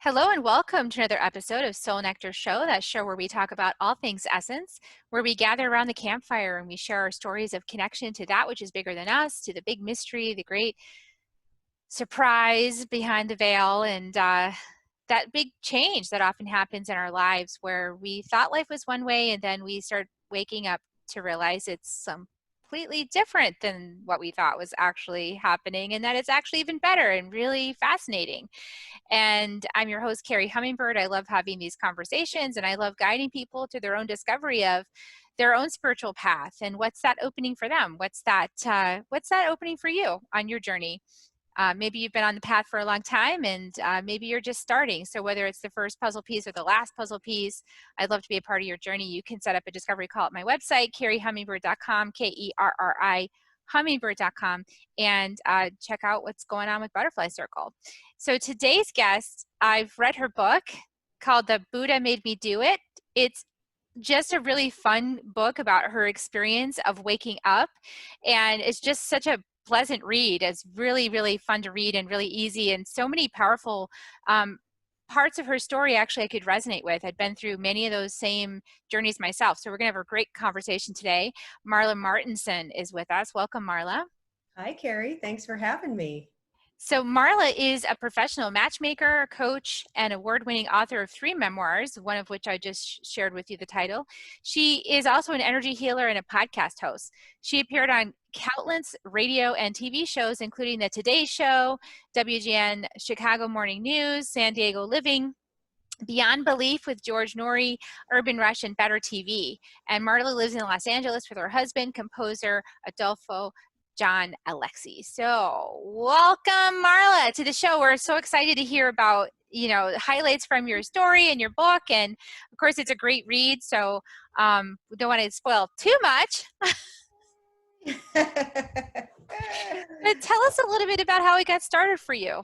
Hello and welcome to another episode of Soul Nectar Show, that show where we talk about all things essence, where we gather around the campfire and we share our stories of connection to that which is bigger than us, to the big mystery, the great surprise behind the veil, and that big change that often happens in our lives where we thought life was one way and then we start waking up to realize it's completely different than what we thought was actually happening, and that it's actually even better and really fascinating. And I'm your host, Carrie Hummingbird. I love having these conversations and I love guiding people to their own discovery of their own spiritual path and what's that opening for them. What's that opening for you on your journey? Maybe you've been on the path for a long time, and maybe you're just starting. So whether it's the first puzzle piece or the last puzzle piece, I'd love to be a part of your journey. You can set up a discovery call at my website, carriehummingbird.com, Kerri hummingbird.com, and check out what's going on with Butterfly Circle. So today's guest, I've read her book called The Buddha Made Me Do It. It's just a really fun book about her experience of waking up, and it's just such a pleasant read. It's really, really fun to read and really easy, and so many powerful parts of her story actually I could resonate with. I'd been through many of those same journeys myself. So we're gonna have a great conversation today. Marla Martenson is with us. Welcome, Marla. Hi, Carrie. Thanks for having me. So Marla is a professional matchmaker, coach, and award-winning author of 3 memoirs, one of which I just shared with you the title. She is also an energy healer and a podcast host. She appeared on countless radio and TV shows, including The Today Show, WGN Chicago Morning News, San Diego Living, Beyond Belief with George Norrie, Urban Rush, and Better TV. And Marla lives in Los Angeles with her husband, composer Adolfo John Alexi. So welcome, Marla, to the show. We're so excited to hear about, highlights from your story and your book. And of course, it's a great read. So we don't want to spoil too much. But tell us a little bit about how it got started for you.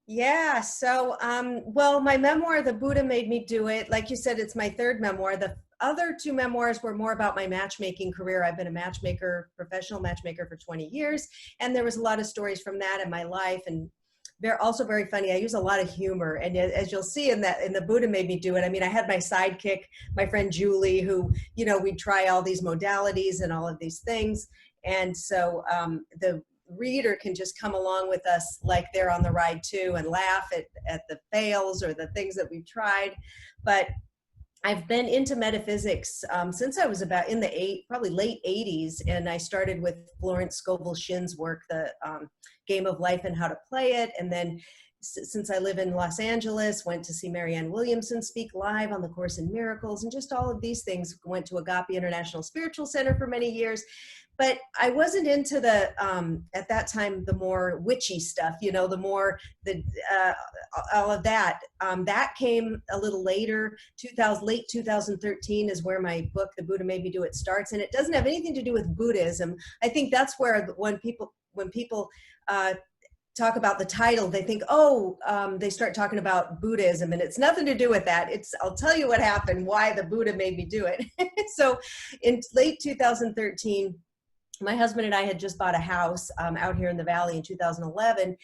Yeah, so, well, my memoir, The Buddha Made Me Do It, like you said, it's my 3rd memoir. The other 2 memoirs were more about my matchmaking career. I've been a matchmaker, professional matchmaker for 20 years, and there was a lot of stories from that in my life, and they're also very funny. I use a lot of humor, and as you'll see in The Buddha Made Me Do It, I mean, I had my sidekick, my friend Julie, who, we'd try all these modalities and all of these things, and so the reader can just come along with us like they're on the ride too and laugh at the fails or the things that we've tried. But I've been into metaphysics since I was about in the probably late 80s, and I started with Florence Scovel Shinn's work, the Game of Life and How to Play It, and then since I live in Los Angeles, went to see Marianne Williamson speak live on the Course in Miracles, and just all of these things. Went to Agape International Spiritual Center for many years. But I wasn't into the, at that time, the more witchy stuff, the more, all of that. That came a little later. Late 2013 is where my book, The Buddha Made Me Do It, starts. And it doesn't have anything to do with Buddhism. I think that's where when people talk about the title, they think, they start talking about Buddhism, and it's nothing to do with that. I'll tell you what happened, why the Buddha made me do it. So in late 2013, my husband and I had just bought a house out here in the Valley in 2011,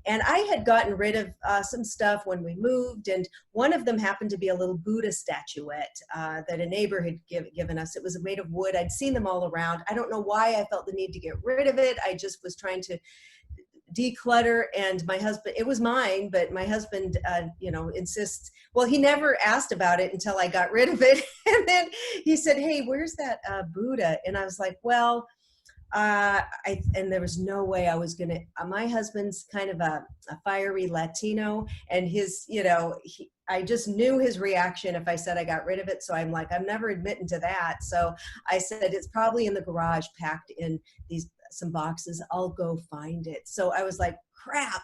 and I had gotten rid of some stuff when we moved, and one of them happened to be a little Buddha statuette that a neighbor had given us. It was made of wood. I'd seen them all around. I don't know why I felt the need to get rid of it. I just was trying to declutter, and my husband, it was mine, but my husband, insists, well, he never asked about it until I got rid of it. And then he said, hey, where's that Buddha? And I was like, well, and there was no way I was going to, my husband's kind of a fiery Latino, and his, I just knew his reaction if I said I got rid of it. So I'm like, I'm never admitting to that. So I said, it's probably in the garage packed in some boxes. I'll go find it. So I was like, crap,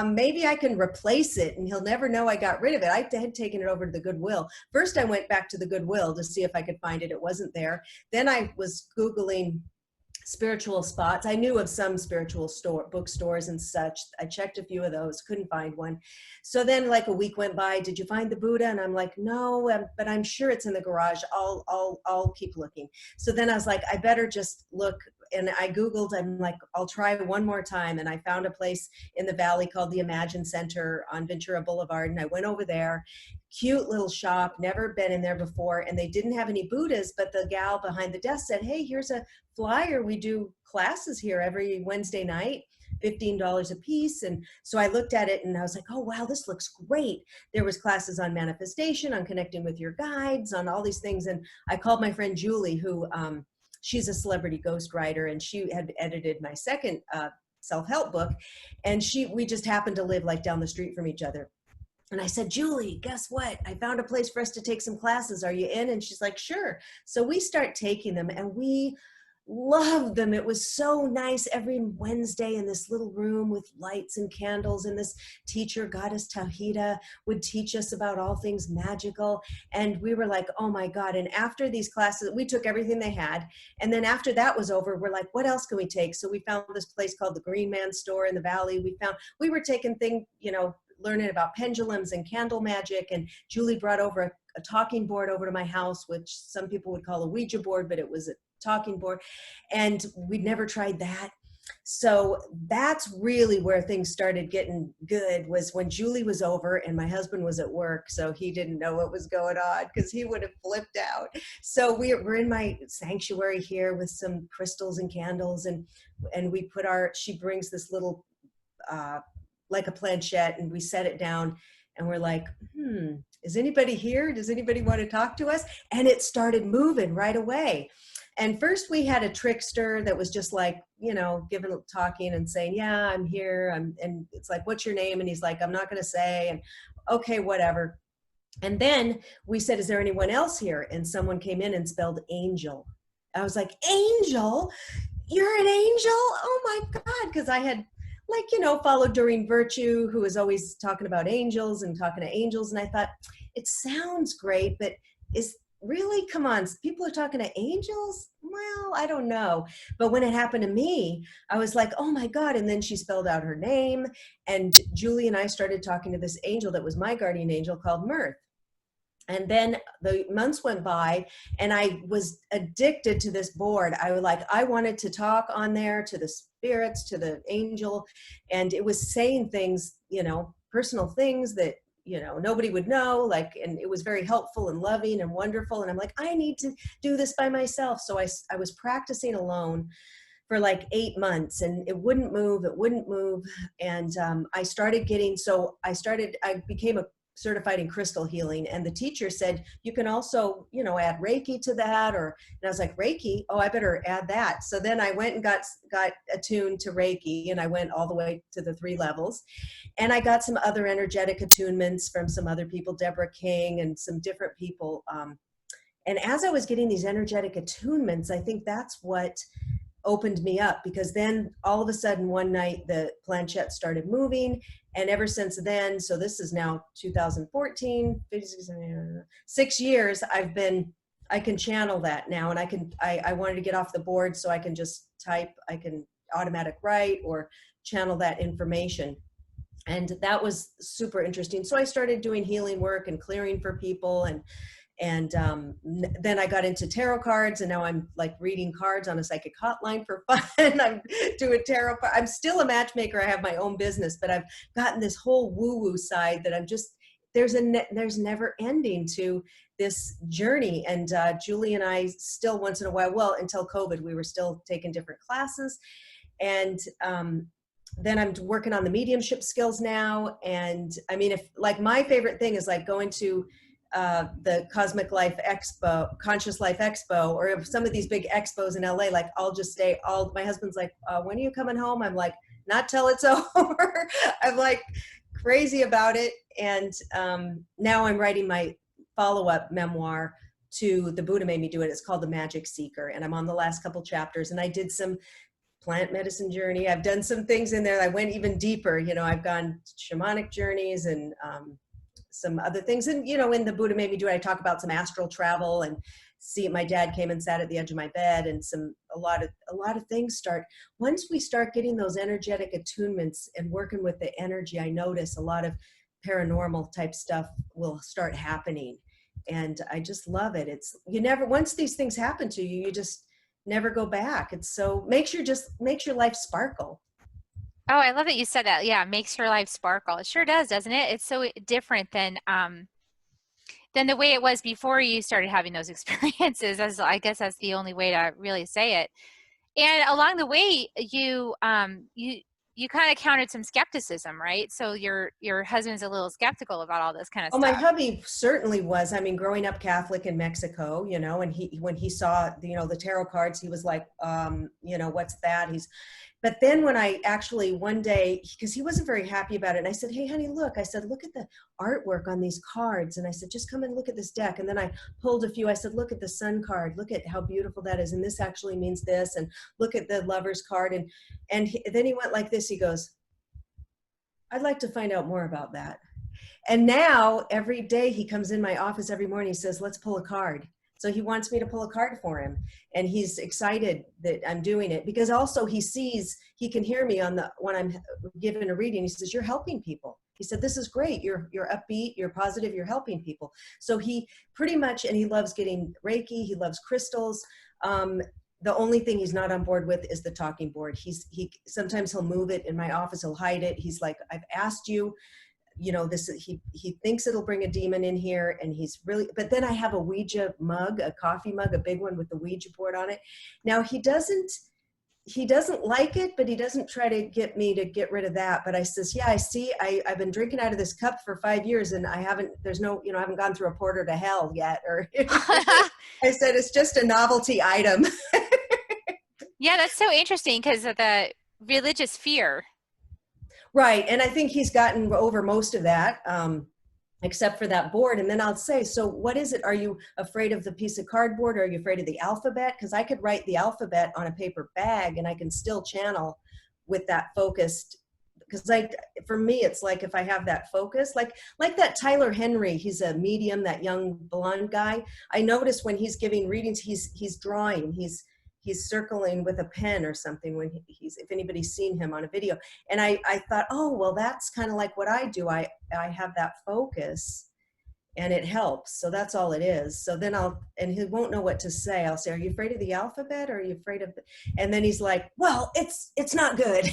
maybe I can replace it and he'll never know I got rid of it. I had taken it over to the Goodwill. First, I went back to the Goodwill to see if I could find it. It wasn't there. Then I was Googling spiritual spots. I knew of some spiritual bookstores and such. I checked a few of those, couldn't find one. So then like a week went by, did you find the Buddha? And I'm like, no, but I'm sure it's in the garage. I'll keep looking. So then I was like, I better just look and I Googled, I'm like, I'll try one more time. And I found a place in the Valley called the Imagine Center on Ventura Boulevard. And I went over there, cute little shop, never been in there before. And they didn't have any Buddhas, but the gal behind the desk said, hey, here's a flyer. We do classes here every Wednesday night, $15 a piece. And so I looked at it and I was like, oh, wow, this looks great. There was classes on manifestation, on connecting with your guides, on all these things. And I called my friend Julie, who she's a celebrity ghostwriter, and she had edited my second self-help book. And we just happened to live like down the street from each other. And I said, Julie, guess what? I found a place for us to take some classes. Are you in? And she's like, sure. So we start taking them, and we loved them. It was so nice every Wednesday in this little room with lights and candles, and this teacher, Goddess Tahita, would teach us about all things magical. And we were like, oh my God. And after these classes, we took everything they had. And then after that was over, we're like, what else can we take? So we found this place called the Green Man Store in the Valley. We were taking things, learning about pendulums and candle magic. And Julie brought over a talking board over to my house, which some people would call a Ouija board, but it was a talking board. And we'd never tried that. So that's really where things started getting good, was when Julie was over and my husband was at work. So he didn't know what was going on because he would have flipped out. So we're in my sanctuary here with some crystals and candles, and we put she brings this little, like a planchette, and we set it down, and we're like, is anybody here? Does anybody want to talk to us? And it started moving right away. And first we had a trickster that was just like, talking and saying, yeah, I'm here. And it's like, what's your name? And he's like, I'm not going to say. And okay, whatever. And then we said, is there anyone else here? And someone came in and spelled angel. I was like, angel? You're an angel? Oh my God. Because I had followed Doreen Virtue, who was always talking about angels and talking to angels. And I thought, it sounds great, but really, come on, people are talking to angels? Well, I don't know. But when it happened to me, I was like, oh my God. And then she spelled out her name. And Julie and I started talking to this angel that was my guardian angel called Mirth. And then the months went by, and I was addicted to this board. I wanted to talk on there to the spirits, to the angel. And it was saying things, personal things that, nobody would know, and it was very helpful and loving and wonderful. And I'm like, I need to do this by myself. So I was practicing alone for like 8 months, and it wouldn't move. And I became a certified in crystal healing. And the teacher said, you can also, add Reiki to that. And I was like, Reiki? Oh, I better add that. So then I went and got attuned to Reiki, and I went all the way to the 3 levels. And I got some other energetic attunements from some other people, Deborah King and some different people. And as I was getting these energetic attunements, I think that's what opened me up, because then all of a sudden one night the planchette started moving. And ever since then, so this is now 2014, 6 years, I can channel that now. And I wanted to get off the board so I can just type, I can automatic write or channel that information. And that was super interesting. So I started doing healing work and clearing for people. And then I got into tarot cards, and now I'm like reading cards on a psychic hotline for fun. I'm doing tarot. I'm still a matchmaker. I have my own business, but I've gotten this whole woo-woo side that I'm just, there's never ending to this journey. And Julie and I still once in a while, well, until COVID, we were still taking different classes. And then I'm working on the mediumship skills now. And I mean, if like my favorite thing is like going to the Cosmic Life Expo, Conscious Life Expo, or if some of these big expos in LA, like I'll just stay my husband's like, when are you coming home? I'm like, not till it's over. I'm like crazy about it. And now I'm writing my follow-up memoir to The Buddha Made Me Do It. It's called The Magic Seeker. And I'm on the last couple chapters, and I did some plant medicine journey. I've done some things in there. I went even deeper. I've gone shamanic journeys and some other things. And, in The Buddha Made Me Do It, I talk about some astral travel, and my dad came and sat at the edge of my bed, and a lot of things once we start getting those energetic attunements and working with the energy, I notice a lot of paranormal type stuff will start happening. And I just love it. Once these things happen to you, you just never go back. It's so makes your life sparkle. Oh, I love that you said that. Yeah, makes your life sparkle. It sure does, doesn't it? It's so different than the way it was before you started having those experiences. As I guess that's the only way to really say it. And along the way, you kind of countered some skepticism, right? So your husband's a little skeptical about all this kind of Oh, my stuff. hubby certainly was. I mean, growing up Catholic in Mexico, and when he saw, the tarot cards, he was like, what's that? But then when I actually one day, because he wasn't very happy about it, and I said, hey, honey, look, I said, look at the artwork on these cards. And I said, just come and look at this deck. And then I pulled a few. I said, look at the sun card. Look at how beautiful that is. And this actually means this. And look at the lover's card. And then he went like this. He goes, I'd like to find out more about that. And now every day he comes in my office every morning, he says, let's pull a card. So he wants me to pull a card for him. And he's excited that I'm doing it, because also he can hear me when I'm giving a reading. He says, you're helping people. He said, this is great. You're upbeat, you're positive, you're helping people. So he pretty much, and he loves getting Reiki. He loves crystals. The only thing he's not on board with is the talking board. He sometimes he'll move it in my office. He'll hide it. He's like, I've asked you, this he thinks it'll bring a demon in here, and but then I have a Ouija mug, a coffee mug, a big one with the Ouija board on it. Now he doesn't like it, but he doesn't try to get me to get rid of that. But I says, yeah, I see, I've been drinking out of this cup for 5 years, and I haven't gone through a porter to hell yet. Or I said, it's just a novelty item. Yeah, that's so interesting because of the religious fear. Right. And I think he's gotten over most of that, except for that board. And then I'll say, so what is it? Are you afraid of the piece of cardboard? Or are you afraid of the alphabet? Because I could write the alphabet on a paper bag and I can still channel with that focused. Because for me, it's like if I have that focus, like that Tyler Henry, he's a medium, that young blonde guy. I notice when he's giving readings, he's drawing, he's circling with a pen or something when if anybody's seen him on a video. And I thought, oh, well, that's kind of like what I do. I have that focus and it helps. So that's all it is. So then and he won't know what to say. I'll say, are you afraid of the alphabet? Or are you afraid of and then he's like, well, it's not good.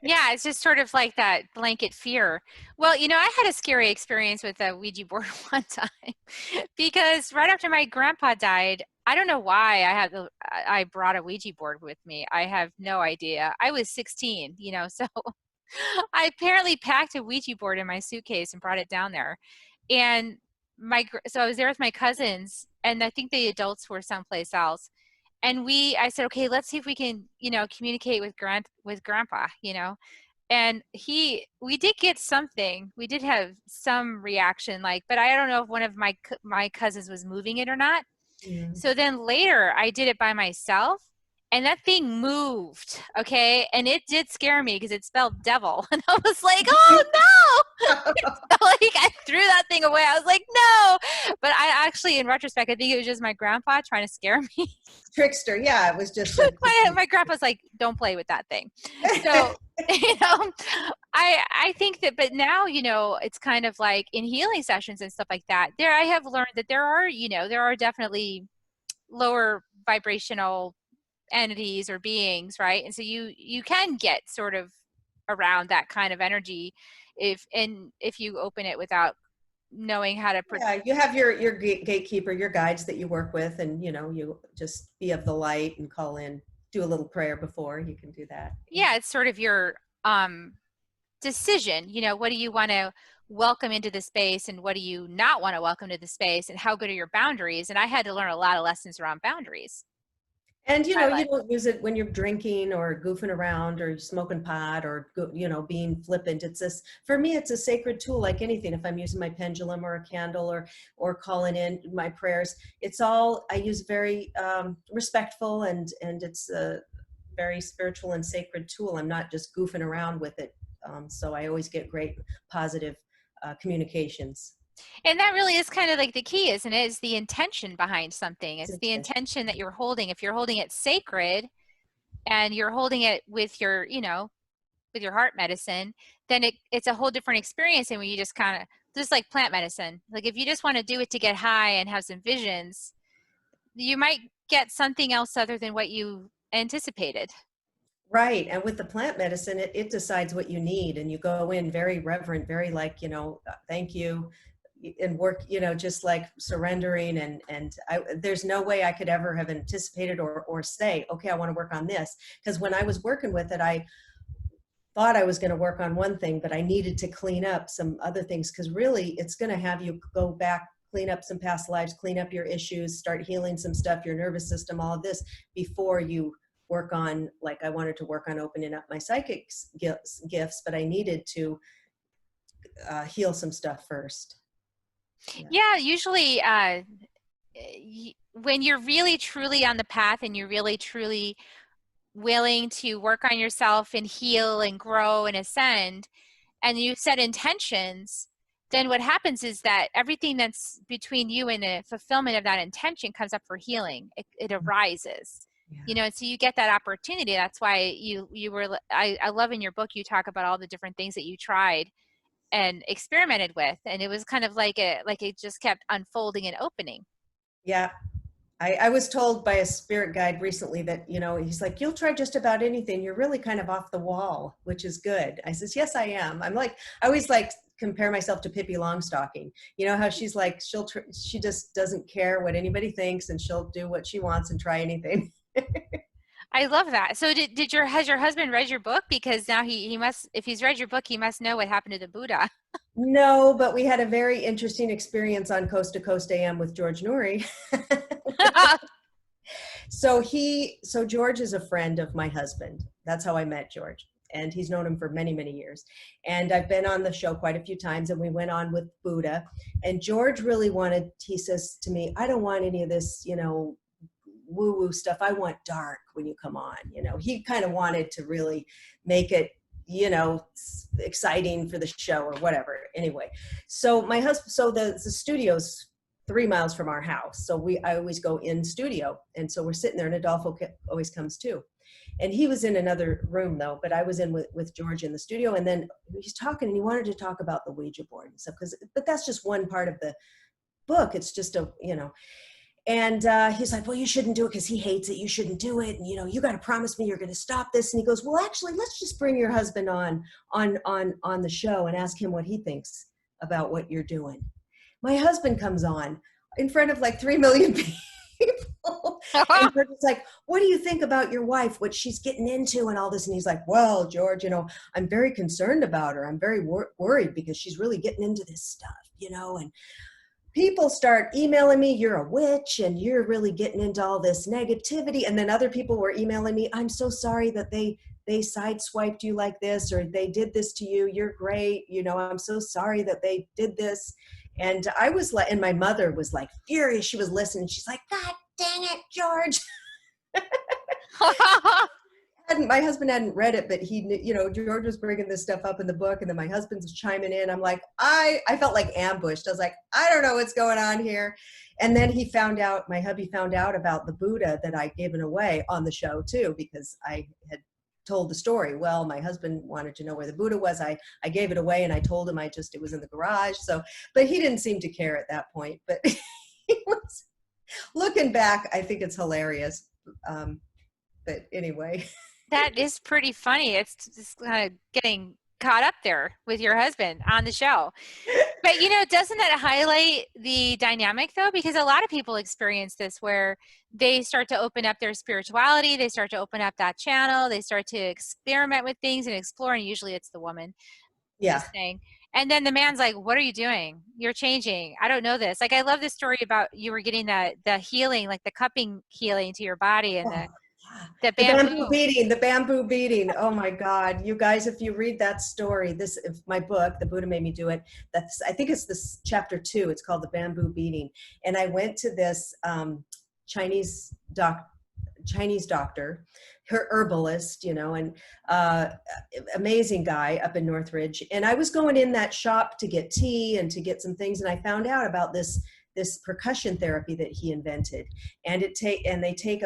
Yeah, it's just sort of like that blanket fear. Well, I had a scary experience with a Ouija board one time because right after my grandpa died, I don't know why I brought a Ouija board with me. I have no idea. I was 16, so I apparently packed a Ouija board in my suitcase and brought it down there. And so I was there with my cousins, and I think the adults were someplace else. And I said, okay, let's see if we can, communicate with grandpa, and we did get something. We did have some reaction, but I don't know if one of my cousins was moving it or not. Yeah. So then later I did it by myself, and that thing moved, okay? And it did scare me because it spelled devil. And I was like, oh no! I threw that thing away. I was like, no! But I actually, in retrospect, I think it was just my grandpa trying to scare me. Trickster. Yeah, it was just my grandpa's like, don't play with that thing. So, I think that, but now, it's kind of like in healing sessions and stuff like that, I have learned that there are definitely lower vibrational entities or beings, right? And so you can get sort of around that kind of energy if you open it without knowing how to yeah, you have your gatekeeper, your guides that you work with, and you just be of the light and call in, do a little prayer before you can do that. yeah, it's sort of your decision. What do you want to welcome into the space, and what do you not want to welcome to the space, and how good are your boundaries? And I had to learn a lot of lessons around boundaries. And you don't use it when you're drinking or goofing around or smoking pot or being flippant. For me, it's a sacred tool like anything. If I'm using my pendulum or a candle or calling in my prayers, it's all I use very respectful, and it's a very spiritual and sacred tool. I'm not just goofing around with it. So I always get great positive communications. And that really is kind of like the key, isn't it? Is the intention behind something. It's the intention that you're holding. If you're holding it sacred and you're holding it with your, with your heart medicine, then it's a whole different experience than when you just kind of, just like plant medicine. Like if you just want to do it to get high and have some visions, you might get something else other than what you anticipated. Right. And with the plant medicine, it decides what you need. And you go in very reverent, very like, thank you, and work, just like surrendering. There's no way I could ever have anticipated or say, okay, I want to work on this. Because when I was working with it, I thought I was going to work on one thing, but I needed to clean up some other things, because really it's going to have you go back, clean up some past lives, clean up your issues, start healing some stuff, your nervous system, all of this, before you work on, like I wanted to work on opening up my psychic gifts, but I needed to heal some stuff first. Yeah, usually when you're really truly on the path and you're really truly willing to work on yourself and heal and grow and ascend, and you set intentions, then what happens is that everything that's between you and the fulfillment of that intention comes up for healing. It arises. Yeah. So you get that opportunity. That's why I love in your book, you talk about all the different things that you tried and experimented with, and it was kind of like it just kept unfolding and opening. Yeah. I was told by a spirit guide recently that, he's like, you'll try just about anything. You're really kind of off the wall, which is good. I says, yes, I am. I always like compare myself to Pippi Longstocking. You know how she's like, she just doesn't care what anybody thinks, and she'll do what she wants and try anything. I love that. So has your husband read your book? Because now he must, if he's read your book, he must know what happened to the Buddha. No, but we had a very interesting experience on Coast to Coast AM with George Noory. So George is a friend of my husband. That's how I met George. And he's known him for many, many years. And I've been on the show quite a few times, and we went on with Buddha. And George really he says to me, I don't want any of this, woo-woo stuff. I want dark when you come on. He kind of wanted to really make it, exciting for the show or whatever. Anyway, so the studio's 3 miles from our house. So I always go in studio. And so we're sitting there, and Adolfo always comes too. And he was in another room though, but I was in with George in the studio. And then he's talking, and he wanted to talk about the Ouija board and stuff, but that's just one part of the book. It's just and he's like, well, you shouldn't do it because he hates it. You shouldn't do it. And, you got to promise me you're going to stop this. And he goes, well, actually, let's just bring your husband on the show and ask him what he thinks about what you're doing. My husband comes on in front of like 3 million people. And George is like, what do you think about your wife, what she's getting into and all this? And he's like, well, George, I'm very concerned about her. I'm very worried because she's really getting into this stuff, and people start emailing me, you're a witch and you're really getting into all this negativity. And then other people were emailing me, I'm so sorry that they sideswiped you like this, or they did this to you. You're great. I'm so sorry that they did this. And I was like, and my mother was like furious. She was listening. She's like, God dang it, George. My husband hadn't read it, but he, George was bringing this stuff up in the book, and then my husband's chiming in. I'm like, I felt like ambushed. I was like, I don't know what's going on here. And then my hubby found out about the Buddha that I'd given away on the show too, because I had told the story. Well, my husband wanted to know where the Buddha was. I gave it away, and I told him it was in the garage. So, but he didn't seem to care at that point, but he was, looking back, I think it's hilarious. But anyway. That is pretty funny. It's just kind of getting caught up there with your husband on the show. But, doesn't that highlight the dynamic though? Because a lot of people experience this where they start to open up their spirituality. They start to open up that channel. They start to experiment with things and explore. And usually it's the woman. Yeah. Just saying. And then the man's like, what are you doing? You're changing. I don't know this. Like, I love this story about you were getting the healing, like the cupping healing to your body and the bamboo beating. Oh my God. You guys, if you read that story, my book, The Buddha Made Me Do It, I think it's this chapter 2. It's called The Bamboo Beating. And I went to this Chinese doctor, her herbalist, and amazing guy up in Northridge. And I was going in that shop to get tea and to get some things. And I found out about this percussion therapy that he invented. And they take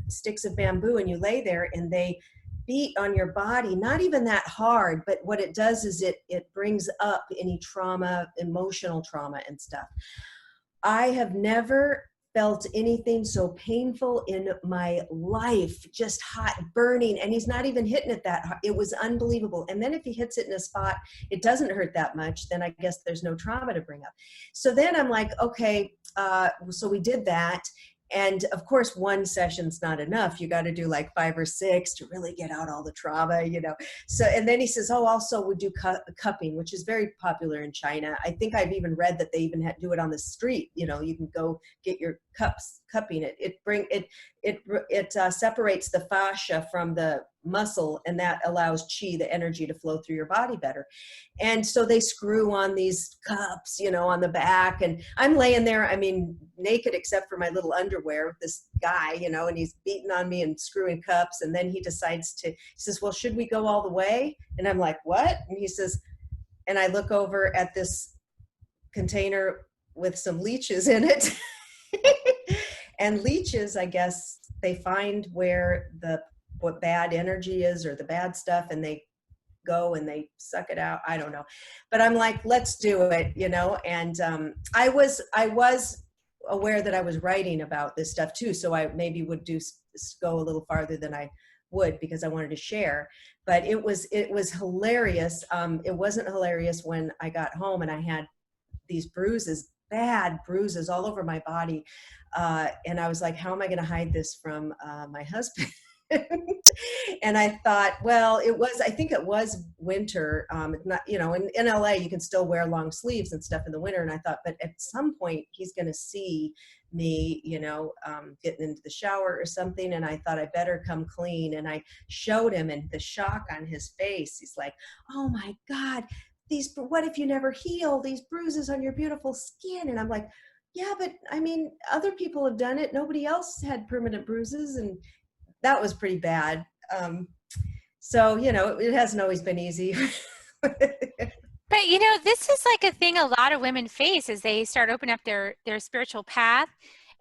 sticks of bamboo, and you lay there and they beat on your body, not even that hard, but what it does is it brings up any trauma, emotional trauma and stuff. I have never felt anything so painful in my life, just hot, burning, and he's not even hitting it that hard. It was unbelievable. And then if he hits it in a spot, it doesn't hurt that much, then I guess there's no trauma to bring up. So then I'm like, okay, so we did that. And of course, one session's not enough. You got to do like 5 or 6 to really get out all the trauma, you know. So, and then he says, oh, also we do cupping, which is very popular in China. I think I've even read that they even do it on the street. You know, you can go get your cupping. It separates the fascia from the muscle, and that allows chi, the energy, to flow through your body better. And so they screw on these cups, you know, on the back, and I'm laying there, I mean, naked except for my little underwear with this guy, you know, and he's beating on me and screwing cups. And then he says, well, should we go all the way? And I'm like, what? And he says, and I look over at this container with some leeches in it. And leeches, I guess, they find where what bad energy is or the bad stuff, and they go and they suck it out. I don't know, but I'm like, let's do it, you know. And I was aware that I was writing about this stuff too, so I maybe would go a little farther than I would, because I wanted to share. But it was hilarious. It wasn't hilarious when I got home and I had these bruises, bad bruises all over my body, and I was like, how am I going to hide this from my husband? And I thought, well, I think it was winter. Not, you know, in LA, you can still wear long sleeves and stuff in the winter. And I thought, but at some point he's going to see me, you know, getting into the shower or something. And I thought I better come clean. And I showed him, and the shock on his face, he's like, oh my God, what if you never heal these bruises on your beautiful skin? And I'm like, yeah, but I mean, other people have done it. Nobody else had permanent bruises. And that was pretty bad. So, you know, it hasn't always been easy. But you know, this is like a thing a lot of women face as they start opening up their spiritual path,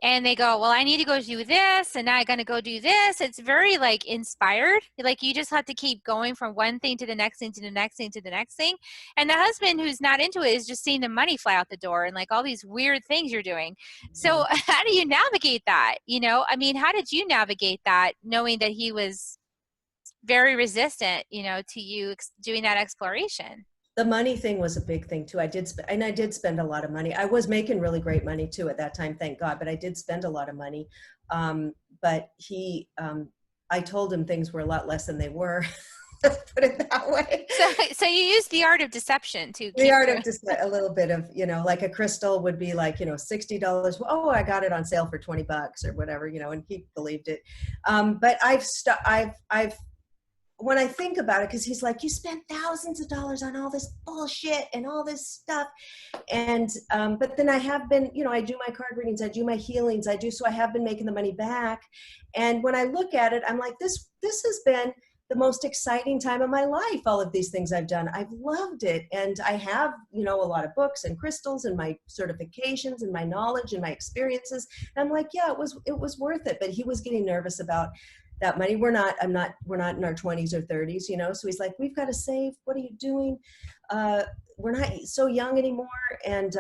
and they go, well, I need to go do this, and now I'm going to go do this. It's very like inspired. Like you just have to keep going from one thing to the next thing to the next thing to the next thing. And the husband who's not into it is just seeing the money fly out the door and like all these weird things you're doing. So how do you navigate that? You know, I mean, how did you navigate that, knowing that he was very resistant, you know, to you doing that exploration? The money thing was a big thing too. I did spend a lot of money. I was making really great money too at that time, thank God, but I did spend a lot of money. But I told him things were a lot less than they were. Let's put it that way. So you use the art of deception to the art of just a little bit of, you know, like a crystal would be like, you know, $60. Oh, I got it on sale for $20 or whatever, you know, and he believed it. But I've when I think about it, because he's like, you spent thousands of dollars on all this bullshit and all this stuff. And, but then I have been, you know, I do my card readings, I do my healings, so I have been making the money back. And when I look at it, I'm like, this has been the most exciting time of my life. All of these things I've done, I've loved it. And I have, you know, a lot of books and crystals and my certifications and my knowledge and my experiences. And I'm like, yeah, it was worth it. But he was getting nervous about that money. We're not in our 20s or 30s, you know? So he's like, we've got to save. What are you doing? We're not so young anymore. And,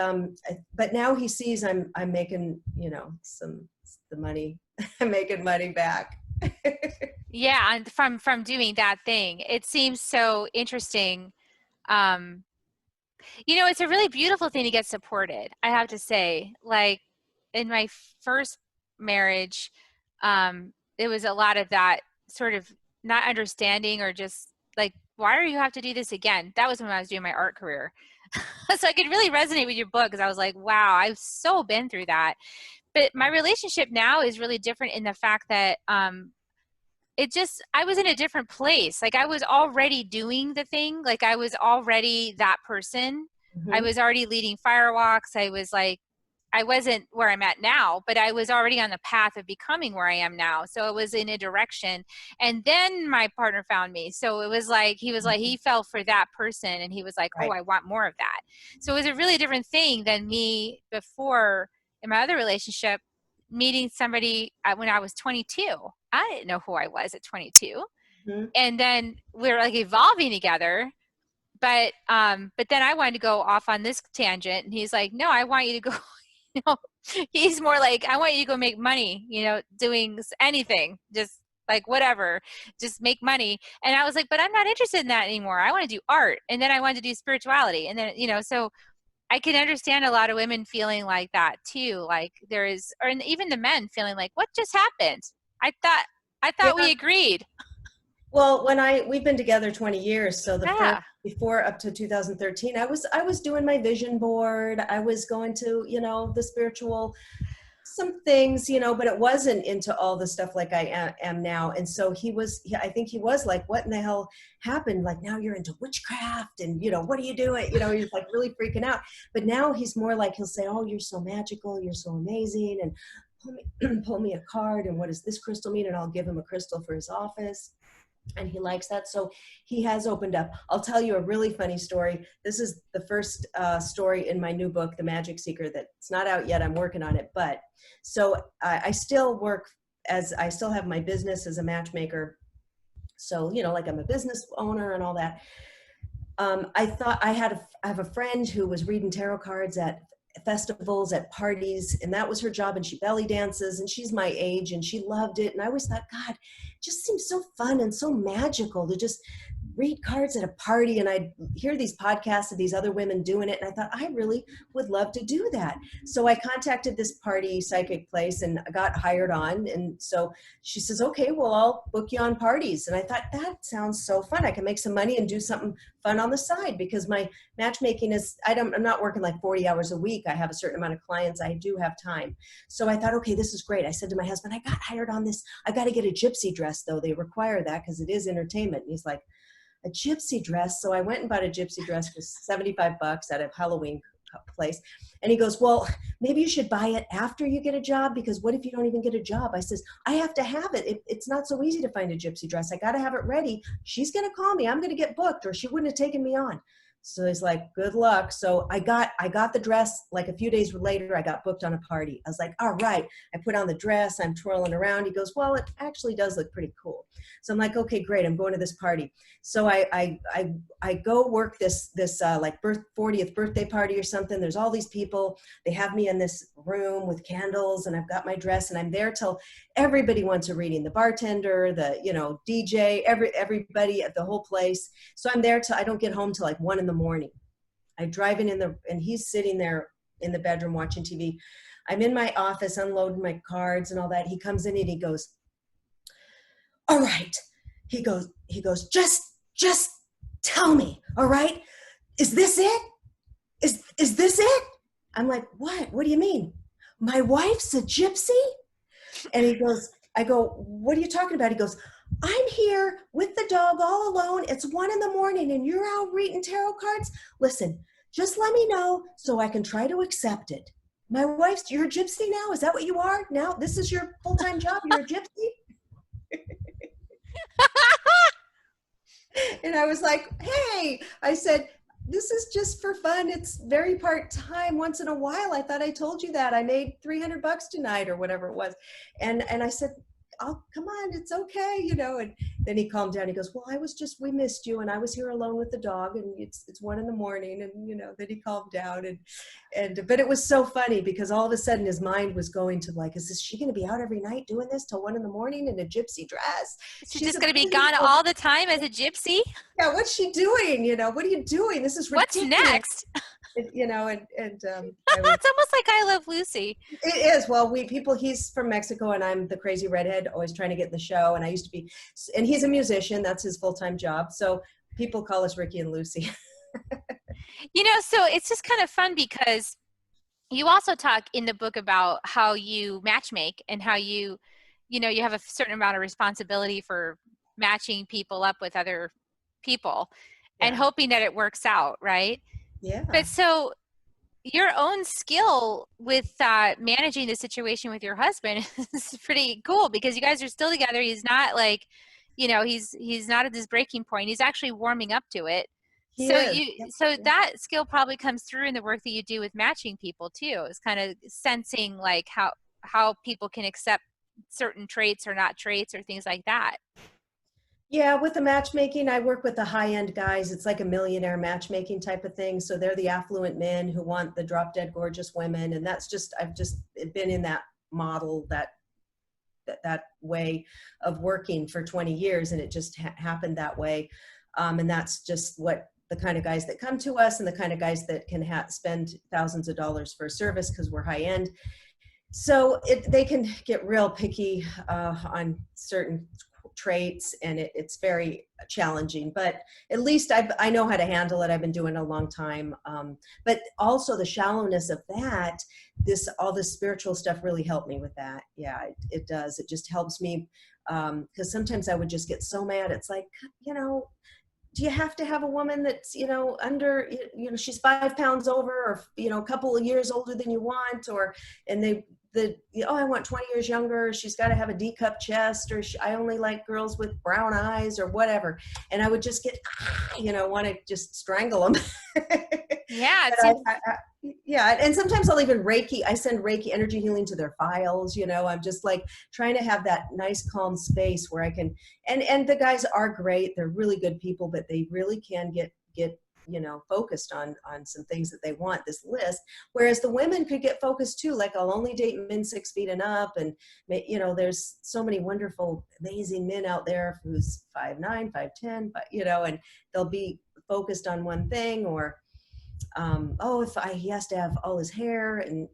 but now he sees I'm making, you know, the money, I'm making money back. Yeah. And from doing that thing, it seems so interesting. You know, it's a really beautiful thing to get supported, I have to say. Like in my first marriage, it was a lot of that sort of not understanding, or just like, why do you have to do this again? That was when I was doing my art career. So I could really resonate with your book, because I was like, wow, I've so been through that. But my relationship now is really different in the fact that I was in a different place. Like I was already doing the thing. Like I was already that person. Mm-hmm. I was already leading fire walks. I wasn't where I'm at now, but I was already on the path of becoming where I am now. So it was in a direction. And then my partner found me. So it was like, he fell for that person, and he was like, Right. oh, I want more of that. So it was a really different thing than me before in my other relationship, meeting somebody when I was 22. I didn't know who I was at 22. Mm-hmm. And then we were like evolving together. But then I wanted to go off on this tangent, and he's like, no, I want you to go, you know, He's more like, I want you to go make money, doing anything, just like whatever, just make money. And I was like, but I'm not interested in that anymore. I want to do art. And then I wanted to do spirituality. And then, so I can understand a lot of women feeling like that too. Like there is, or even the men feeling like, what just happened? I thought, I Yeah. thought we agreed. Well, we've been together 20 years, so the first Yeah. before up to 2013, I was doing my vision board. I was going to, the spiritual some things, but it wasn't into all the stuff like I am now. And so I think he was like, what in the hell happened? Like, now you're into witchcraft and, what are you doing? He's like really freaking out. But now he's more like, he'll say, oh, you're so magical. You're so amazing. And pull me a card. And what does this crystal mean? And I'll give him a crystal for his office. And he likes that. So he has opened up. I'll tell you a really funny story. This is the first story in my new book, The Magic Seeker, that's not out yet. I'm working on it. But so I still I still have my business as a matchmaker. So, like I'm a business owner and all that. I have a friend who was reading tarot cards at festivals, at parties, and that was her job. And she belly dances, and she's my age, and she loved it. And I always thought, God, it just seems so fun and so magical to just read cards at a party. And I'd hear these podcasts of these other women doing it, and I thought I really would love to do that. So I contacted this party psychic place and I got hired on. And so she says, okay, well, I'll book you on parties. And I thought, that sounds so fun. I can make some money and do something fun on the side, because my matchmaking I'm not working like 40 hours a week. I have a certain amount of clients. I do have time. So I thought, okay, this is great. I said to my husband, I got hired on this. I got to get a gypsy dress though. They require that because it is entertainment. And he's like, a gypsy dress? So I went and bought a gypsy dress for $75 at a Halloween place. And he goes, well, maybe you should buy it after you get a job, because what if you don't even get a job? I says, I have to have it. It's not so easy to find a gypsy dress. I got to have it ready. She's going to call me. I'm going to get booked, or she wouldn't have taken me on. So he's like, good luck. So I got the dress. Like a few days later, I got booked on a party. I was like, all right. I put on the dress. I'm twirling around. He goes, well, it actually does look pretty cool. So I'm like, okay, great. I'm going to this party. So I go work this like 40th birthday party or something. There's all these people. They have me in this room with candles, and I've got my dress, and I'm there till everybody wants a reading. The bartender, the DJ, everybody at the whole place. So I'm there till I don't get home till like 1 a.m. I drive and he's sitting there in the bedroom watching TV. I'm in my office unloading my cards and all that. He comes in and he goes, all right. He goes, just tell me, all right? Is this it? Is this it? I'm like, what do you mean? My wife's a gypsy? And he goes, I go, what are you talking about? He goes, I'm here with the dog all alone. It's 1 a.m. and you're out reading tarot cards. Listen, just let me know so I can try to accept it. You're a gypsy now? Is that what you are now? This is your full-time job? You're a gypsy? And I was like, hey, I said, this is just for fun. It's very part-time. Once in a while. I thought I told you that. I made $300 tonight or whatever it was. And I said, oh, come on, it's okay, and then he calmed down. He goes, well, we missed you, and I was here alone with the dog, and it's 1 a.m. and then he calmed down, but it was so funny because all of a sudden his mind was going to like, she going to be out every night doing this till 1 a.m. in a gypsy dress? She's just going to be gone all the time as a gypsy? Yeah, what's she doing? What are you doing? This is ridiculous. What's next? It's almost like I Love Lucy. It is. Well, he's from Mexico, and I'm the crazy redhead always trying to get in the show. And I used to be, and he's a musician. That's his full-time job. So people call us Ricky and Lucy. So it's just kind of fun because you also talk in the book about how you matchmake and how you have a certain amount of responsibility for matching people up with other people and hoping that it works out, right? Yeah. But so your own skill with managing the situation with your husband is pretty cool because you guys are still together. He's not like, he's not at this breaking point. He's actually warming up to it. That skill probably comes through in the work that you do with matching people too. It's kind of sensing like how people can accept certain traits or not traits or things like that. Yeah, with the matchmaking, I work with the high-end guys. It's like a millionaire matchmaking type of thing. So they're the affluent men who want the drop dead gorgeous women. And that's just, I've just been in that model, that way of working for 20 years. And it just happened that way. And that's just what the kind of guys that come to us and the kind of guys that can spend thousands of dollars for a service because we're high end. So they can get real picky on certain traits, and it's very challenging, but at least I know how to handle it. I've been doing it a long time. But also the shallowness of that, all this spiritual stuff really helped me with that. Yeah, it does. It just helps me, because sometimes I would just get so mad. It's like, do you have to have a woman that's, under, she's 5 pounds over, or, a couple of years older than you want, and I want 20 years younger. She's got to have a D-cup chest, or I only like girls with brown eyes, or whatever. And I would just get, want to just strangle them. Yeah. Yeah. And sometimes I'll even I send Reiki energy healing to their files. I'm just like trying to have that nice, calm space where I can, and the guys are great. They're really good people, but they really can get focused on some things that they want, this list. Whereas the women could get focused too. Like, I'll only date men 6 feet and up. And, there's so many wonderful, amazing men out there who's 5'9", 5'10", but, and they'll be focused on one thing, or, he has to have all his hair, and,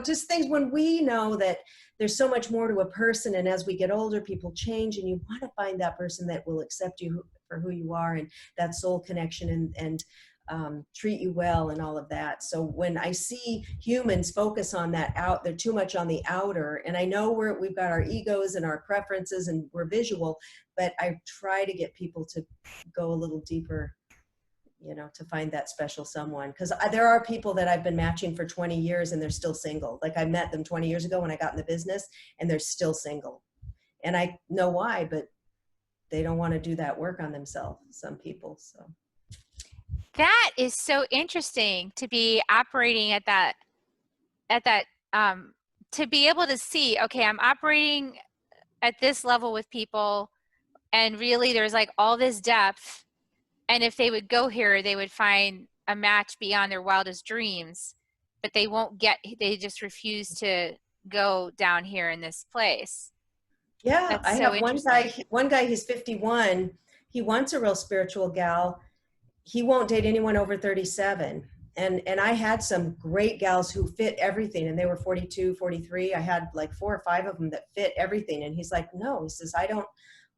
just things when we know that there's so much more to a person. And as we get older, people change, and you want to find that person that will accept you for who you are, and that soul connection, and treat you well, and all of that. So when I see humans focus on that they're too much on the outer, and I know we've got our egos and our preferences, and we're visual, but I try to get people to go a little deeper, to find that special someone. Because there are people that I've been matching for 20 years and they're still single. Like, I met them 20 years ago when I got in the business, and they're still single. And I know why, but they don't want to do that work on themselves, some people. So That is so interesting, to be operating at that, to be able to see, okay, I'm operating at this level with people, and really there's like all this depth. And if they would go here, they would find a match beyond their wildest dreams, but they just refuse to go down here in this place. yeah, That's I so have interesting. one guy, he's 51. He wants a real spiritual gal. He won't date anyone over 37. And I had some great gals who fit everything, and they were 42, 43. I had like 4 or 5 of them that fit everything. And he's like, no, he says,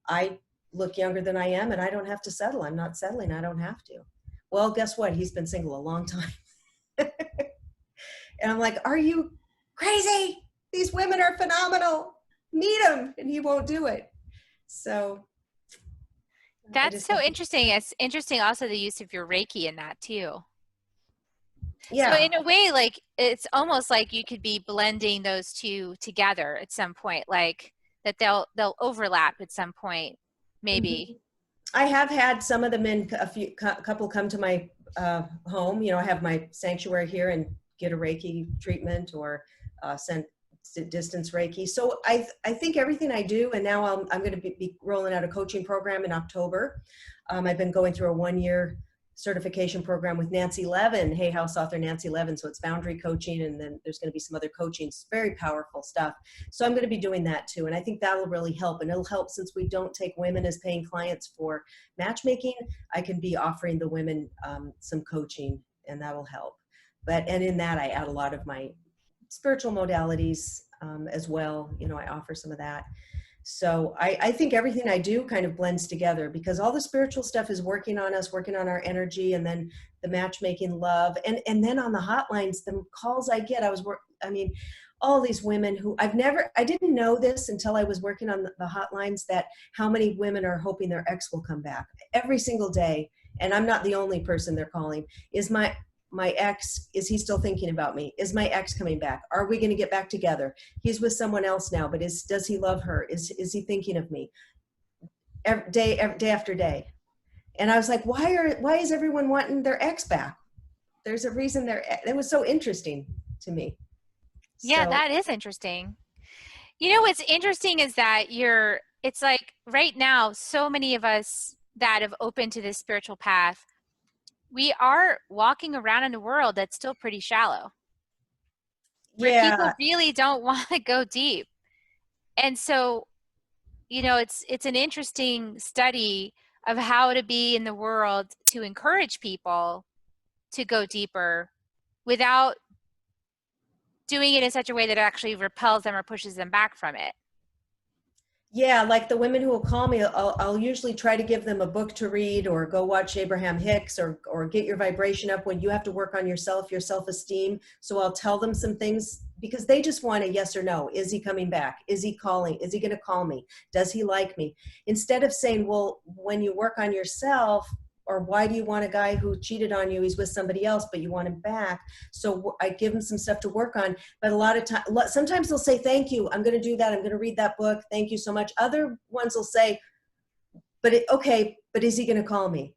I look younger than I am, and I don't have to settle. I'm not settling. I don't have to. Well, guess what? He's been single a long time. And I'm like, are you crazy? These women are phenomenal. Meet him. And he won't do it. So That's so interesting. It's interesting also the use of your Reiki in that too. yeah. So in a way, like, it's almost like you could be blending those two together at some point, like that they'll overlap at some point, maybe. I have had some of the men, a couple come to my home. I have my sanctuary here and get a Reiki treatment, or send distance Reiki. So I think everything I do, and now I'm going to be rolling out a coaching program in October. I've been going through a 1-year certification program with Nancy Levin, Hay House author Nancy Levin. So it's boundary coaching, and then there's going to be some other coaching. It's very powerful stuff. So I'm going to be doing that too. And I think that'll really help. And it'll help, since we don't take women as paying clients for matchmaking, I can be offering the women some coaching, and that'll help. And in that, I add a lot of my spiritual modalities as well. I offer some of that. So I think everything I do kind of blends together, because all the spiritual stuff is working on us, working on our energy, and then the matchmaking love. And then on the hotlines, the calls I get, all these women who I didn't know this until I was working on the hotlines, that how many women are hoping their ex will come back every single day. And I'm not the only person they're calling. Is my ex, is he still thinking about me? Is my ex coming back? Are we going to get back together? He's with someone else now, but does he love her? Is he thinking of me? Day after day. And I was like, why is everyone wanting their ex back? There's a reason it was so interesting to me. Yeah, So, that is interesting. What's interesting is that it's like right now, so many of us that have opened to this spiritual path, we are walking around in a world that's still pretty shallow, where people Yeah. really don't want to go deep. And so, you know, it's an interesting study of how to be in the world to encourage people to go deeper without doing it in such a way that it actually repels them or pushes them back from it. Yeah, like the women who will call me, I'll usually try to give them a book to read or go watch Abraham Hicks or get your vibration up when you have to work on yourself, your self-esteem. So I'll tell them some things because they just want a yes or no. Is he coming back? Is he calling? Is he going to call me? Does he like me? Instead of saying, well, when you work on yourself, or why do you want a guy who cheated on you? He's with somebody else, but you want him back. So I give him some stuff to work on. But a lot of time, sometimes they'll say, thank you, I'm going to do that. I'm going to read that book. Thank you so much. Other ones will say, okay, but is he going to call me?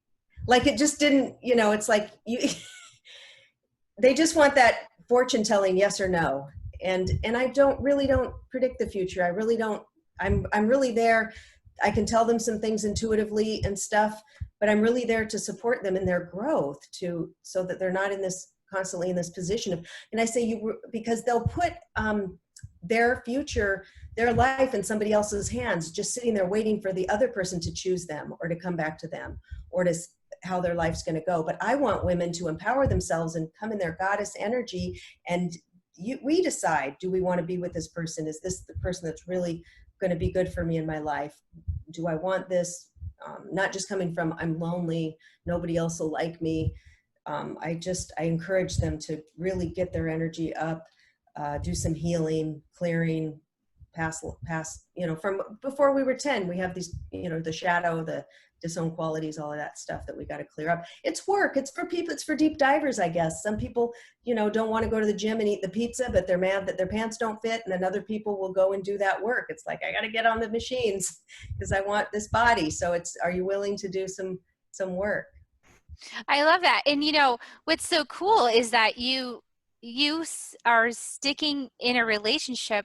Like it just didn't, it's like you, they just want that fortune telling yes or no. And I don't predict the future. I really don't. I'm really there. I can tell them some things intuitively and stuff, but I'm really there to support them in their growth so that they're not constantly in this position of, and I say because they'll put their future, their life in somebody else's hands, just sitting there waiting for the other person to choose them or to come back to them or to how their life's going to go. But I want women to empower themselves and come in their goddess energy. And we decide, do we want to be with this person? Is this the person that's really going to be good for me in my life? Do I want this? Not just coming from, I'm lonely, nobody else will like me. I encourage them to really get their energy up, do some healing, clearing, past, from before we were 10, we have these, the shadow, the disowned qualities, all of that stuff that we got to clear up. It's work. It's for people. It's for deep divers, I guess. Some people, don't want to go to the gym and eat the pizza, but they're mad that their pants don't fit. And then other people will go and do that work. It's like, I got to get on the machines because I want this body. So are you willing to do some work? I love that. And what's so cool is that you are sticking in a relationship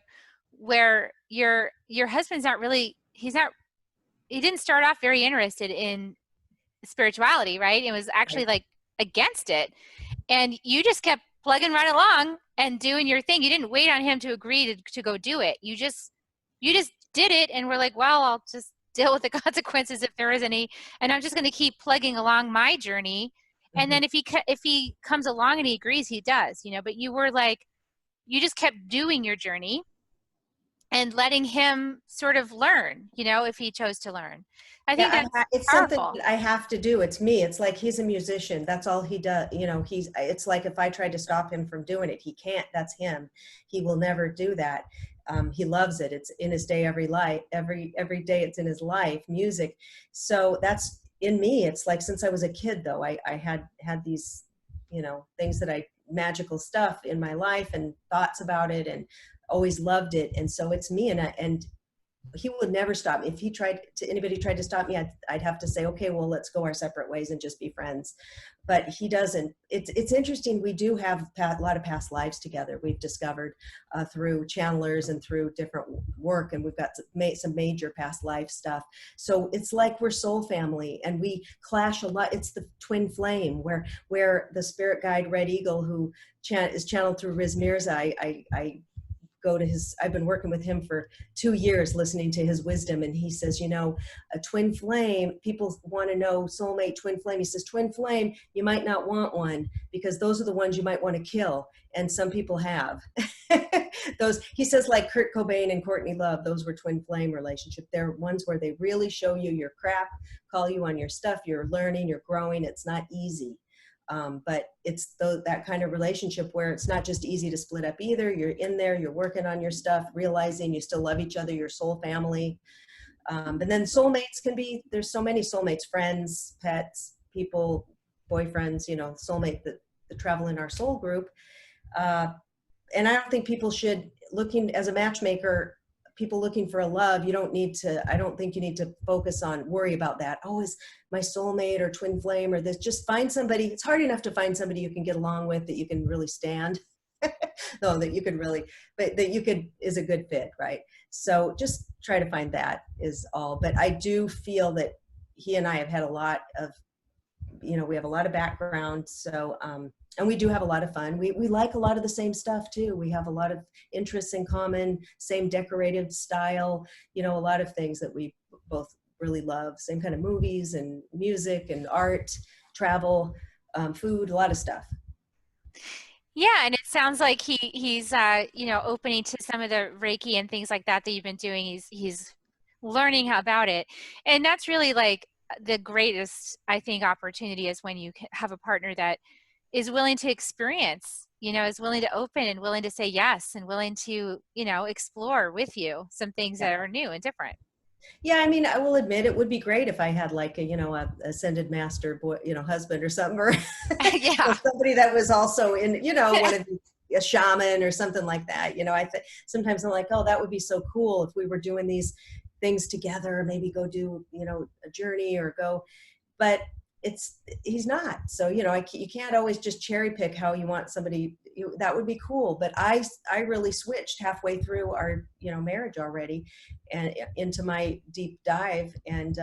where your husband's not really, he didn't start off very interested in spirituality, right? It was actually Right. like against it. And you just kept plugging right along and doing your thing. You didn't wait on him to agree to go do it. You just did it and we're like, well, I'll just deal with the consequences if there is any, and I'm just going to keep plugging along my journey. And Mm-hmm. then if he comes along and he agrees, he does, but you were like, you just kept doing your journey and letting him sort of learn, if he chose to learn. I think Yeah, that's it's something powerful. that I have to do. It's me. It's like he's a musician. That's all he does. It's like if I tried to stop him from doing it, he can't. That's him. He will never do that. He loves it. It's in his day, every day it's in his life, music. So that's in me. It's like since I was a kid, though, I had these, things magical stuff in my life and thoughts about it and always loved it. And so it's me. And he would never stop me. If anybody tried to stop me, I'd have to say, okay, well, let's go our separate ways and just be friends. But he doesn't. It's interesting. We do have a lot of past lives together. We've discovered through channelers and through different work, and we've got some major past life stuff. So it's like we're soul family, and we clash a lot. It's the twin flame where the spirit guide Red Eagle, who is channeled through Riz Mirza. I go to I've been working with him for 2 years, listening to his wisdom. And he says, a twin flame, people want to know soulmate, twin flame. He says, twin flame, you might not want one because those are the ones you might want to kill. And some people have those. He says, like Kurt Cobain and Courtney Love, those were twin flame relationship. They're ones where they really show you your crap, call you on your stuff. You're learning, you're growing. It's not easy. But it's that kind of relationship where it's not just easy to split up either. You're in there, you're working on your stuff, realizing you still love each other, your soul family. And then soulmates there's so many soulmates, friends, pets, people, boyfriends, soulmate that travel in our soul group. And I don't think people should, looking as a matchmaker, people looking for a love, I don't think you need to worry about that. Oh, is my soulmate or twin flame or this? Just find somebody. It's hard enough to find somebody you can get along with, that you can really stand. No, that you could really, but that you could is a good fit, right? So just try to find that is all. But I do feel that he and I have had a lot of, we have a lot of background. So, and we do have a lot of fun. We like a lot of the same stuff too. We have a lot of interests in common, same decorative style, a lot of things that we both really love, same kind of movies and music and art, travel, food, a lot of stuff. Yeah, and it sounds like he's opening to some of the Reiki and things like that that you've been doing. He's learning about it. And that's really like the greatest, I think, opportunity is when you have a partner that is willing to experience, is willing to open and willing to say yes and willing to, explore with you some things Yeah. that are new and different. Yeah, I mean, I will admit it would be great if I had like a ascended master boy, husband or something, or Yeah. somebody that was also in, one of a shaman or something like that. Sometimes I'm like, oh, that would be so cool if we were doing these things together, maybe go do, a journey or go, but he's not. So, you can't always just cherry pick how you want somebody. That would be cool. But I really switched halfway through our, marriage already and into my deep dive. And,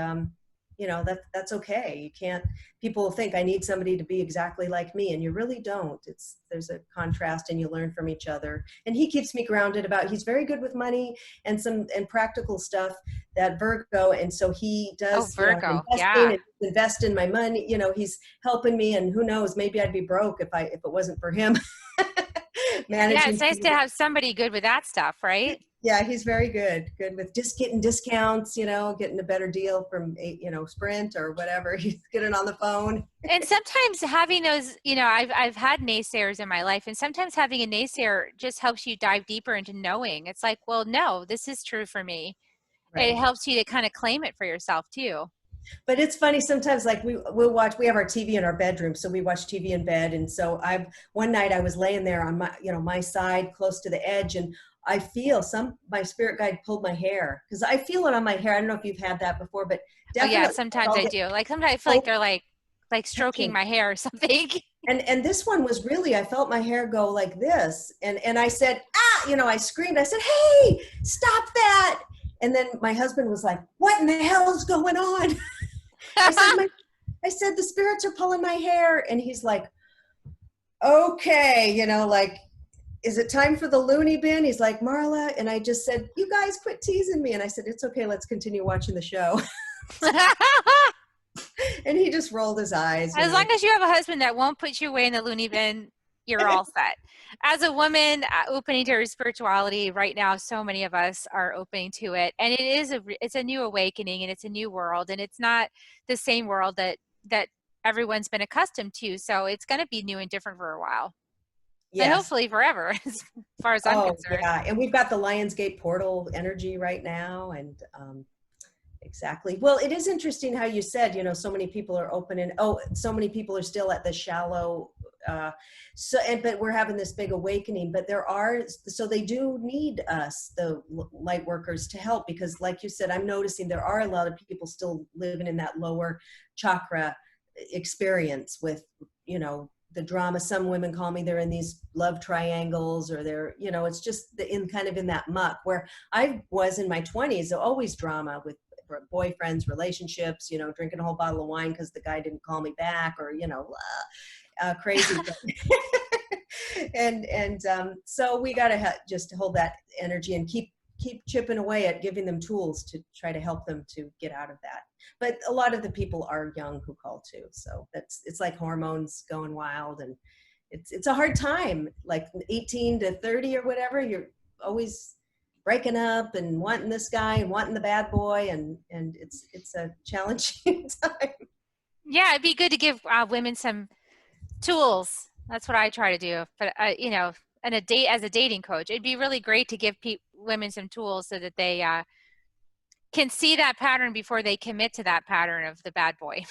that's okay. You can't, people think I need somebody to be exactly like me. And you really don't. There's a contrast and you learn from each other. And he keeps me grounded he's very good with money and practical stuff, that Virgo. And so he Oh, does, Virgo. investing Yeah. and invest in my money. He's helping me, and who knows, maybe I'd be broke if it wasn't for him. Yeah, Managing it's nice to have somebody good with that stuff, right? Yeah, he's very good with just getting discounts, getting a better deal from Sprint or whatever. He's getting on the phone. And sometimes having those, I've had naysayers in my life, and sometimes having a naysayer just helps you dive deeper into knowing. It's like, well, no, this is true for me. It Right. helps you to kind of claim it for yourself too. But it's funny sometimes, like we have our TV in our bedroom, so we watch TV in bed. And so one night I was laying there on my side close to the edge, and I feel my spirit guide pulled my hair, because I feel it on my hair. I don't know if you've had that before, but Oh yeah, definitely sometimes I'll I get do. Like sometimes I feel like they're like stroking touching. my hair or something. And this one was really, I felt my hair go like this. And I said, I screamed. I said, hey, stop that. And then my husband was like, what in the hell's going on? I said, the spirits are pulling my hair. And he's like, okay, like, is it time for the loony bin? He's like, Marla. And I just said, you guys quit teasing me. And I said, it's okay. Let's continue watching the show. And he just rolled his eyes, As long as you have a husband that won't put you away in the loony bin, you're all set. As a woman opening to her spirituality right now, so many of us are opening to it, and it's a new awakening, and it's a new world, and it's not the same world that everyone's been accustomed to. So it's going to be new and different for a while, and Yes. hopefully forever, as far as I'm Oh, concerned. yeah. And we've got the Lionsgate portal energy right now. And exactly. Well, it is interesting how you said, so many people are open, and so many people are still at the shallow. But we're having this big awakening. But so they do need us, the light workers, to help, because, like you said, I'm noticing there are a lot of people still living in that lower chakra experience with, the drama. Some women call me, they're in these love triangles, or they're, it's just in kind of in that muck where I was in my 20s, always drama with boyfriends, relationships, drinking a whole bottle of wine because the guy didn't call me back, or, crazy. So we got to just hold that energy and keep chipping away at giving them tools to try to help them to get out of that. But a lot of the people are young who call too. So it's like hormones going wild, and it's a hard time, like 18 to 30 or whatever. You're always breaking up and wanting this guy and wanting the bad boy, and it's a challenging time. Yeah, it'd be good to give women some tools. That's what I try to do. But and as a dating coach, it'd be really great to give women some tools so that they can see that pattern before they commit to that pattern of the bad boy.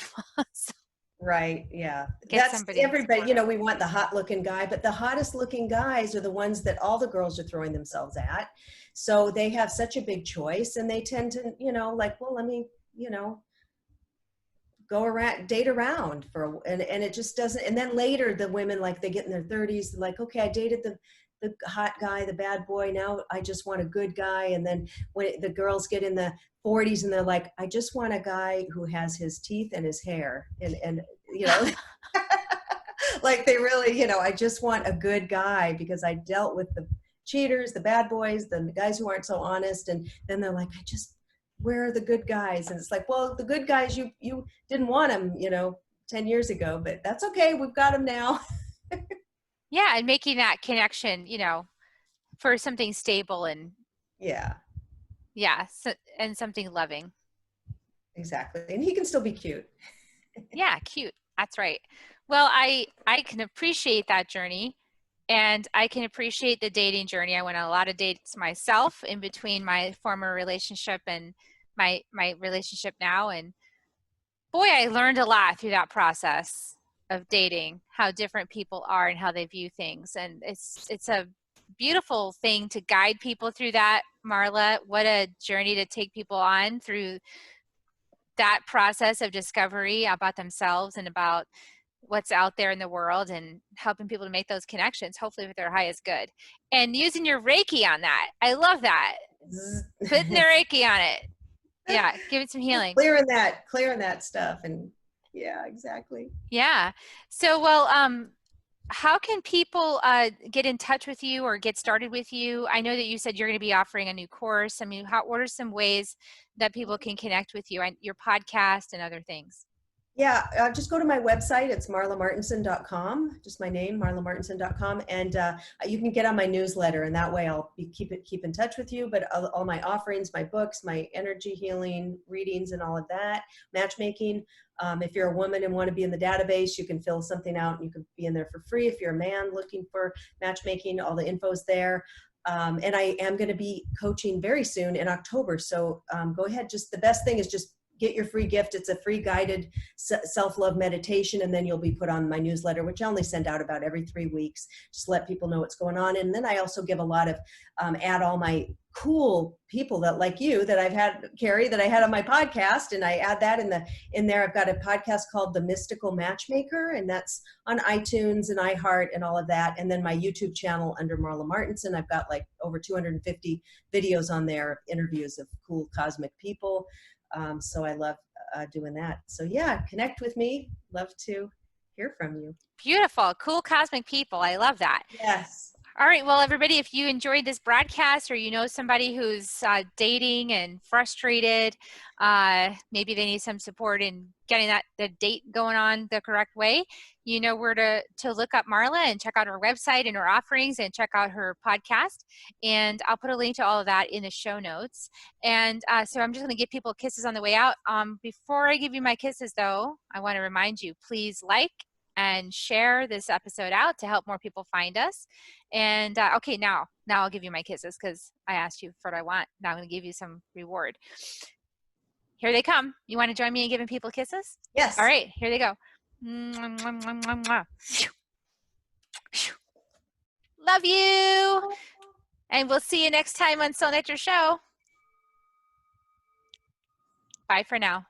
So Right. Yeah. get That's somebody everybody, supportive. we want the hot looking guy, but the hottest looking guys are the ones that all the girls are throwing themselves at. So they have such a big choice, and they tend to, like, well, let me, go around, date around and it just doesn't. And then later the women, like they get in their 30s, like, okay, I dated the hot guy, the bad boy. Now I just want a good guy. And then when the girls get in the 40s and they're like, I just want a guy who has his teeth and his hair and you know, like they really, you know, I just want a good guy because I dealt with the cheaters, the bad boys, the guys who aren't so honest. And then they're like, where are the good guys? And it's like, well, the good guys, you didn't want them, you know, 10 years ago, but that's okay. We've got them now. Yeah, and making that connection, you know, for something stable and Yeah, yeah, so, and something loving. exactly. And he can still be cute. Yeah, cute. That's right. Well, I can appreciate that journey, and I can appreciate the dating journey. I went on a lot of dates myself in between my former relationship and my relationship now, and boy, I learned a lot through that process of dating, how different people are and how they view things. And it's a beautiful thing to guide people through that, Marla. What a journey to take people on through that process of discovery about themselves and about what's out there in the world and helping people to make those connections, hopefully with their highest good. And using your Reiki on that. I love that. Putting the Reiki on it. Yeah, give it some healing. Clearing that stuff. And yeah, exactly. Yeah. So, well, how can people get in touch with you or get started with you? I know that you said you're going to be offering a new course. I mean, what are some ways that people can connect with you and your podcast and other things? Yeah, just go to my website. It's marlamartenson.com, just my name, marlamartenson.com. And you can get on my newsletter, and that way I'll keep in touch with you. But all my offerings, my books, my energy healing readings and all of that, matchmaking. If you're a woman and want to be in the database, you can fill something out and you can be in there for free. If you're a man looking for matchmaking, all the info's there. And I am going to be coaching very soon in October. So go ahead. Just the best thing is just get your free gift. It's a free guided self-love meditation, and then you'll be put on my newsletter, which I only send out about every 3 weeks. Just let people know what's going on. And then I also give a lot of add all my cool people that like you that I've had, Carrie, that I had on my podcast, and I add that in there. I've got a podcast called The Mystical Matchmaker, and that's on iTunes and iHeart and all of that. And then my YouTube channel under Marla Martenson, I've got like over 250 videos on there, interviews of cool cosmic people. So I love doing that. So yeah, connect with me. Love to hear from you. Beautiful. Cool cosmic people. I love that. Yes. All right. Well, everybody, if you enjoyed this broadcast or you know somebody who's dating and frustrated, maybe they need some support in getting the date going on the correct way, you know where to look up Marla and check out her website and her offerings and check out her podcast. And I'll put a link to all of that in the show notes. And so I'm just going to give people kisses on the way out. Before I give you my kisses, though, I want to remind you, please like and share this episode out to help more people find us. And okay, now I'll give you my kisses because I asked you for what I want. Now I'm going to give you some reward. Here they come. You want to join me in giving people kisses? Yes. All right, here they go. Love you. And we'll see you next time on Soul Nectar Show. Bye for now.